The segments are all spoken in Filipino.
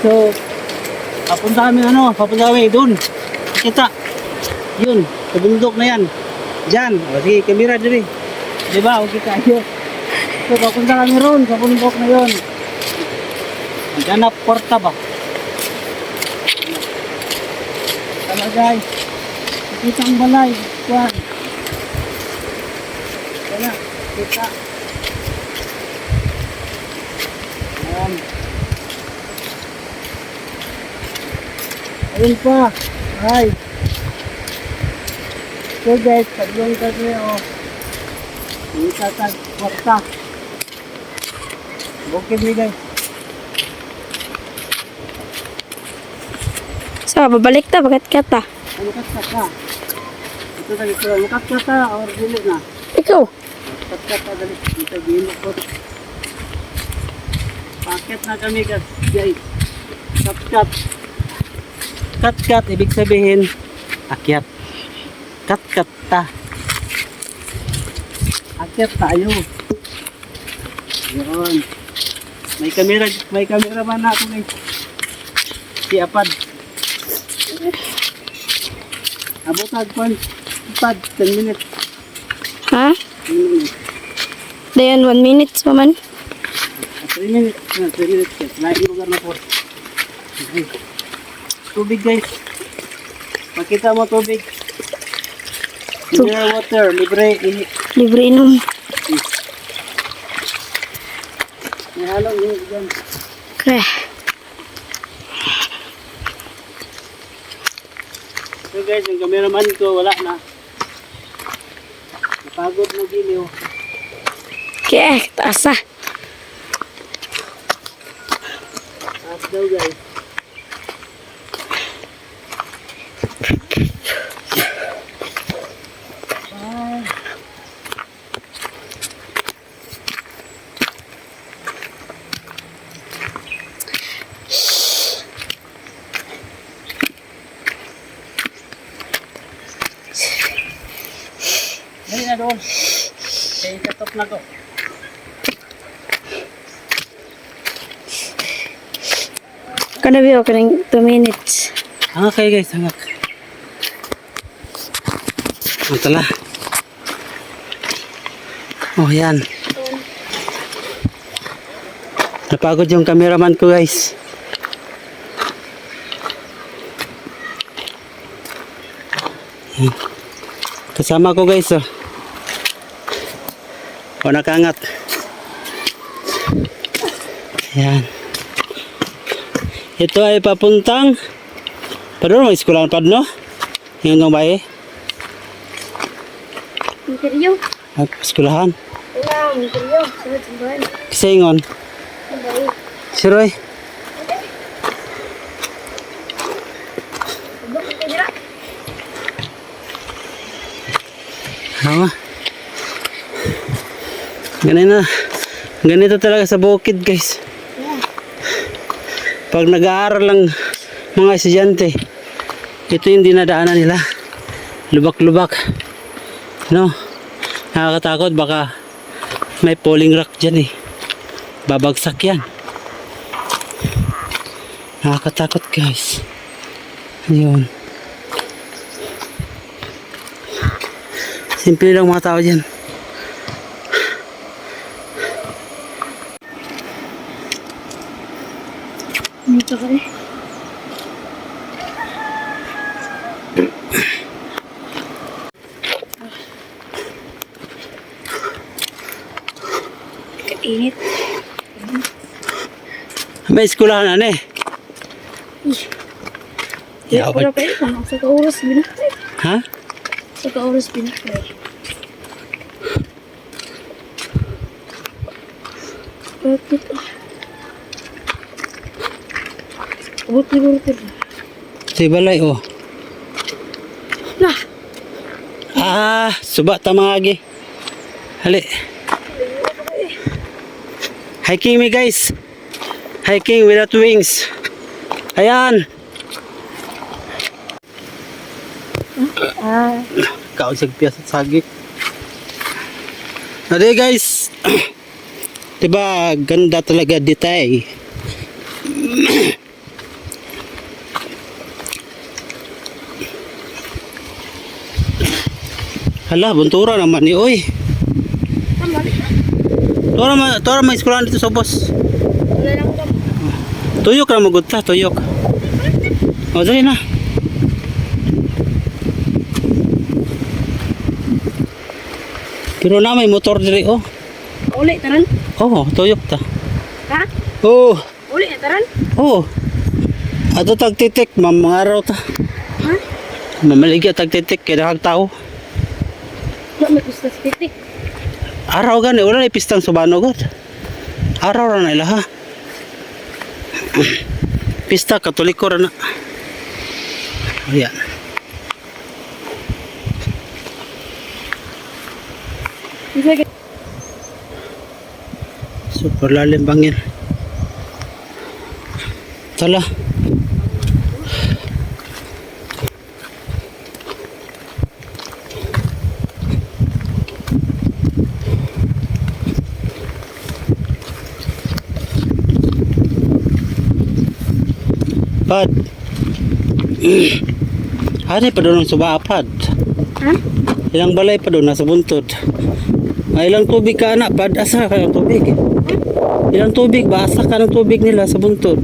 So, papunta kami doon. Kita. Yun, sa bundok na yan. Diyan. O, sige, kamera diri. Diba? O, kita. Yun. So, papunta kami roon sa bundok na yun. Ganap porta ba? Tama guys. Kita ang balay. Kuwan. Kaya, kita. Ayan. Ayun pa. Ay. So guys, taglong kasi kita tag porta. Bukid ni guys. So, babalik ta, bagat ka ta. Lukat ka. Ito tadi ko lukat ka or dili na. Ikaw. Lukat ka dali. Ito gino ko. Paket na kami guys. Kat ibig sabihin akyat. Kat ta. Akyat tayo. Yun. May kamera man ako guys. Si Apad. Abotag pan. Apad 10 minutes. Ha? 10 minutes. Dayan 1 minute pa man. 3 minutes. 3 minutes. Lain lugar na po. Okay. Tubig guys. Makita mo tubig. Mineral water. Libre inom. May halong yun dyan. Okay. So guys, yung cameraman ko wala na. Napagod mo giliw. Okay, taas na. Taas daw guys. Bye. Dali na doon. Kaya katop na ko. Kanabi ako ng 2 minutes. Hangak kayo guys, hangak. Tala. Oh yan. Napagod yung cameraman ko guys. Yan. Kasama ko guys oh. O nakaangat. Yan. Ito ay papuntang padung may eskwelahan pad no? Yung bae. Interview. Eskwelahan. Wala, interview. Sunod-sunod. Kisaingon. Bye. Siroy. Hawa. Ganito talaga sa bukid guys. Pag nag-aaral lang mga estudyante, ito yung dinadaanan nila. Lubak-lubak. No? Nakakatakot, baka may falling rock dyan eh. Babagsak yan. Nakakatakot guys. Ayun. Simple lang mga tao dyan. Dito ka eh. Kainit. May eskwelahan na eh. Kaya pala pa eh. Sa ka-oras binakay. Ha? Sa ka-oras binakay. Bakit ah? Abot ni Borter. Sa balay oh. Nah. Suba tamagi. Hali. Hiking me guys. Hiking without wings. Ayan. Kausag piyasa sagik. Ade guys. Diba ganda talaga dito eh. Hala, buntura naman ni oy. Tama. Tora may eskwelahan dito sa boss. Wala lang ko. Tuyok na magudta, tuyok. O, dali na. Pero na may motor diri oh. Uli, taran. Oh, tuyok ta. Ha? Oh, Uli, taran. oh. Ato tagtitik, mga araw ta. Ha? Mamaligya tagtitik kay dahag tao. Wala may gusto sa titik. Araw gani, wala na pistang subano god. Araw ra na ila ha. Pista katoliko ra na. Ayan. Sige. Super lalim bangin. Tala. Pad. Hari pa doon ang subapad. Ha? Ilang balay pa doon nasa buntod. Ay, ilang tubig ka anak, pad asa ka ng tubig. Ilang tubig ba? Asa ka ng tubig nila sa buntod.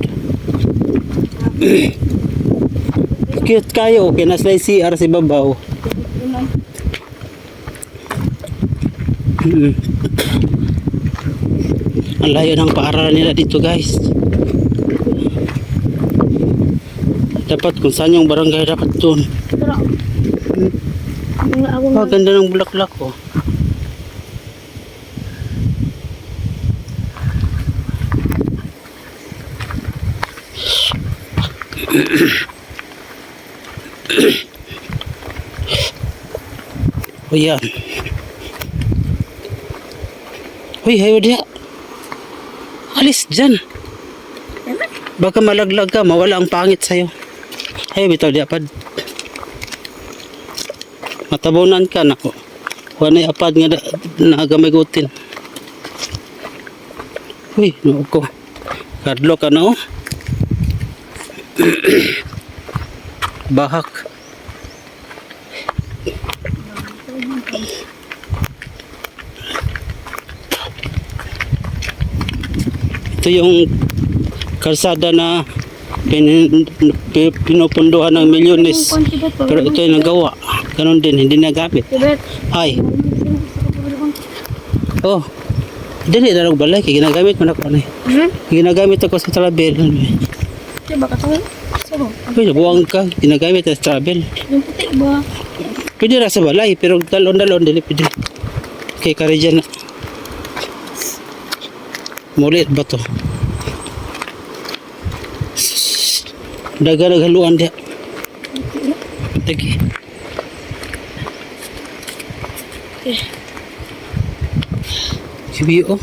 Cute kayo, okay na sila CR si babaw. Ang layo ng paaralan nila dito guys. Dapat kung saan yung barangay dapat doon. Pero, mga ako Oh, ganda ng bulaklak oh. Oh yan. Uy, hayo diya. Alis dyan. Baka malaglag ka, mawala ang pangit sa'yo. Hayo bitaw diya pad. Matabunan ka na ko. Wanay apad nga nagamay gutin. Uy, no ko. Kadlo ka na oh. Bahak. Ito yung kalsada na pinupunduhan ng milyones. Pero ito yung nagawa. Ganon din, hindi nagamit. Tibet. Ay. Oh. Dili na lang balay. Kaya ginagamit mo na ko. Ginagamit ako sa travel. Diba katong? Sabo. Uy, nabuwang ka. Ginagamit sa travel. Yung puti ba? Pwede na sa balay. Pero dalon-dalon. Dili pwede. Okay, kari dyan na. Mulit ba to? Daga naghaluan dia. Lagi. Sibi oh.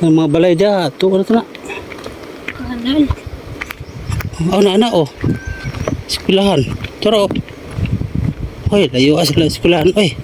Ang mga balay dia, to ano to na? Kanan. Oh, na oh. Eskwelahan. Tara oh. Hoy, layo sila eskwelahan oy.